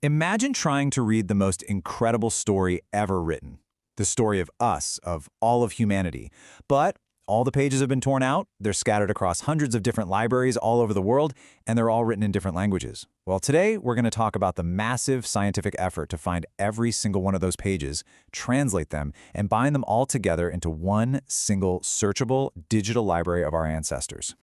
Imagine trying to read the most incredible story ever written. The story of us, of all of humanity. But all the pages have been torn out, they're scattered across hundreds of different libraries all over the world, and they're all written in different languages. Well, today we're going to talk about the massive scientific effort to find every single one of those pages, translate them, and bind them all together into one single searchable digital library of our ancestors.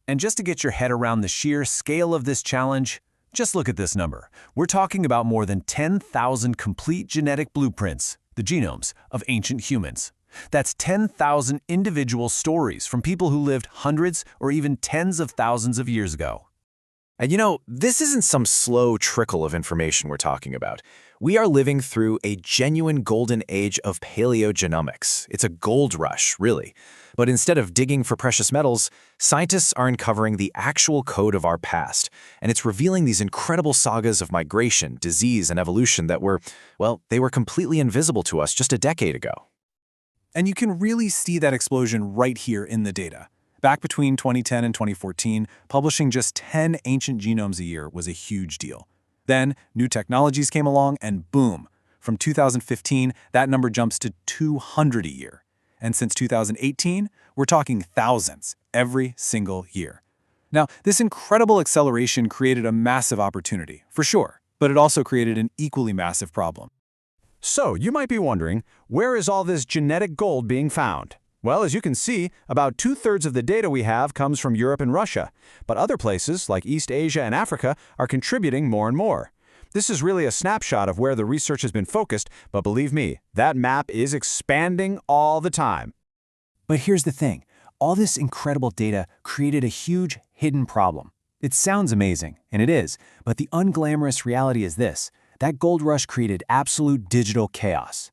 And just to get your head around the sheer scale of this challenge, just look at this number. We're talking about more than 10,000 complete genetic blueprints, the genomes, of ancient humans. That's 10,000 individual stories from people who lived hundreds or even tens of thousands of years ago. And this isn't some slow trickle of information we're talking about. We are living through a genuine golden age of paleogenomics. It's a gold rush, really. But instead of digging for precious metals, scientists are uncovering the actual code of our past. And it's revealing these incredible sagas of migration, disease, and evolution that they were completely invisible to us just a decade ago. And you can really see that explosion right here in the data. Back between 2010 and 2014, publishing just 10 ancient genomes a year was a huge deal. Then, new technologies came along and boom! From 2015, that number jumps to 200 a year. And since 2018, we're talking thousands every single year. Now, this incredible acceleration created a massive opportunity, for sure, but it also created an equally massive problem. So, you might be wondering, where is all this genetic gold being found? Well, as you can see, about 2/3 of the data we have comes from Europe and Russia, but other places, like East Asia and Africa, are contributing more and more. This is really a snapshot of where the research has been focused, but believe me, that map is expanding all the time. But here's the thing. All this incredible data created a huge hidden problem. It sounds amazing, and it is, but the unglamorous reality is this. That gold rush created absolute digital chaos.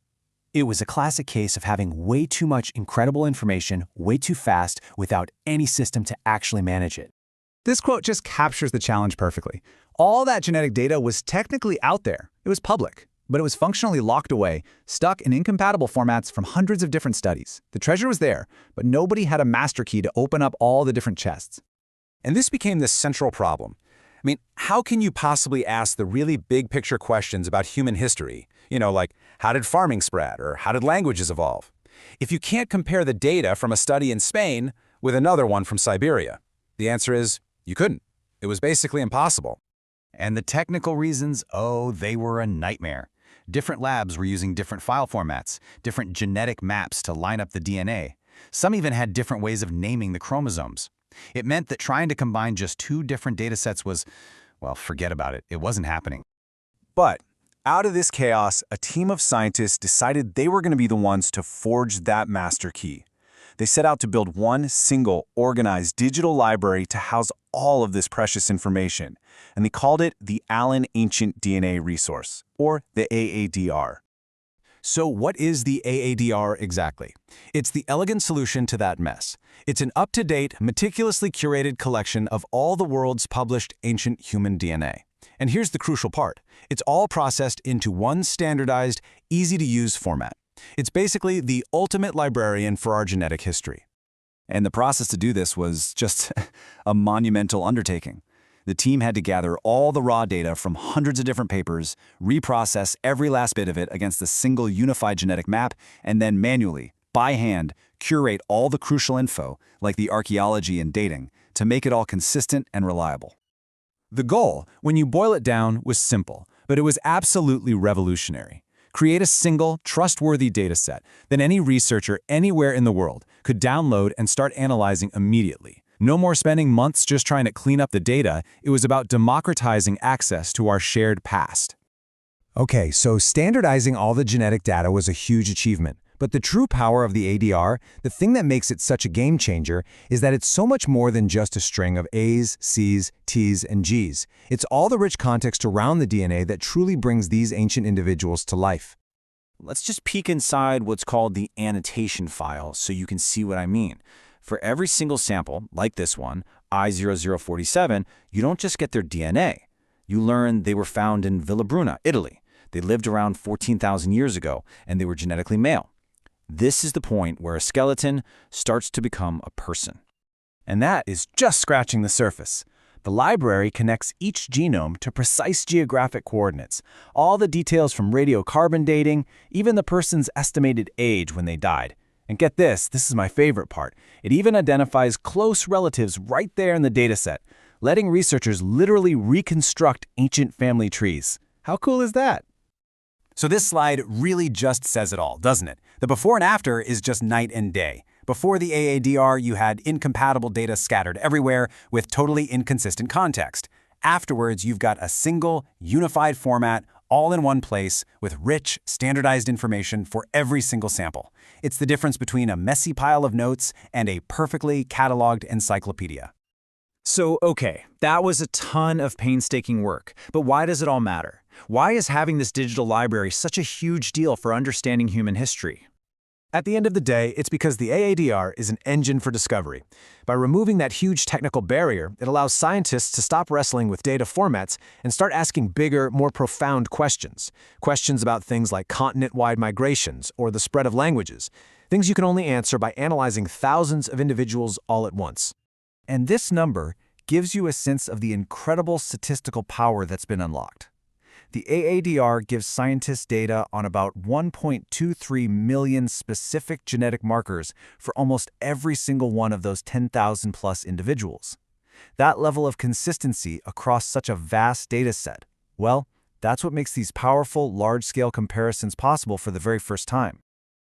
It was a classic case of having way too much incredible information way too fast without any system to actually manage it. This quote just captures the challenge perfectly. All that genetic data was technically out there. It was public, but it was functionally locked away, stuck in incompatible formats from hundreds of different studies. The treasure was there, but nobody had a master key to open up all the different chests. And this became the central problem. How can you possibly ask the really big picture questions about human history? Like, how did farming spread, or how did languages evolve? If you can't compare the data from a study in Spain with another one from Siberia, the answer is, you couldn't. It was basically impossible. And the technical reasons, they were a nightmare. Different labs were using different file formats, different genetic maps to line up the DNA. Some even had different ways of naming the chromosomes. It meant that trying to combine just two different datasets was, forget about it. It wasn't happening. But out of this chaos, a team of scientists decided they were going to be the ones to forge that master key. They set out to build one single, organized digital library to house all of this precious information, and they called it the Allen Ancient DNA Resource, or the AADR. So what is the AADR exactly? It's the elegant solution to that mess. It's an up-to-date, meticulously curated collection of all the world's published ancient human DNA. And here's the crucial part. It's all processed into one standardized, easy-to-use format. It's basically the ultimate librarian for our genetic history. And the process to do this was just a monumental undertaking. The team had to gather all the raw data from hundreds of different papers, reprocess every last bit of it against a single unified genetic map, and then manually, by hand, curate all the crucial info, like the archaeology and dating, to make it all consistent and reliable. The goal, when you boil it down, was simple, but it was absolutely revolutionary. Create a single, trustworthy dataset that any researcher anywhere in the world could download and start analyzing immediately. No more spending months just trying to clean up the data. It was about democratizing access to our shared past. Okay, so standardizing all the genetic data was a huge achievement. But the true power of the ADR, the thing that makes it such a game changer, is that it's so much more than just a string of A's, C's, T's, and G's. It's all the rich context around the DNA that truly brings these ancient individuals to life. Let's just peek inside what's called the annotation file so you can see what I mean. For every single sample, like this one, I0047, you don't just get their DNA. You learn they were found in Villabruna, Italy. They lived around 14,000 years ago, and they were genetically male. This is the point where a skeleton starts to become a person. And that is just scratching the surface. The library connects each genome to precise geographic coordinates, all the details from radiocarbon dating, even the person's estimated age when they died. And get this is my favorite part. It even identifies close relatives right there in the dataset, letting researchers literally reconstruct ancient family trees. How cool is that? So this slide really just says it all, doesn't it? The before and after is just night and day. Before the AADR, you had incompatible data scattered everywhere with totally inconsistent context. Afterwards, you've got a single, unified format all in one place with rich, standardized information for every single sample. It's the difference between a messy pile of notes and a perfectly cataloged encyclopedia. So, okay, that was a ton of painstaking work, but why does it all matter? Why is having this digital library such a huge deal for understanding human history? At the end of the day, it's because the AADR is an engine for discovery. By removing that huge technical barrier, it allows scientists to stop wrestling with data formats and start asking bigger, more profound questions. Questions about things like continent-wide migrations or the spread of languages. Things you can only answer by analyzing thousands of individuals all at once. And this number gives you a sense of the incredible statistical power that's been unlocked. The AADR gives scientists data on about 1.23 million specific genetic markers for almost every single one of those 10,000 plus individuals. That level of consistency across such a vast data set, well, that's what makes these powerful, large-scale comparisons possible for the very first time.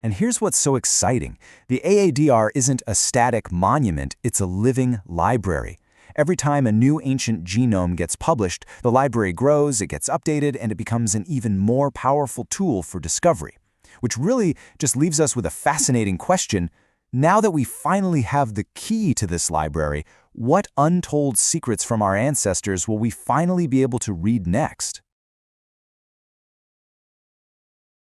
And here's what's so exciting. The AADR isn't a static monument, it's a living library. Every time a new ancient genome gets published, the library grows, it gets updated, and it becomes an even more powerful tool for discovery. Which really just leaves us with a fascinating question. Now that we finally have the key to this library, what untold secrets from our ancestors will we finally be able to read next?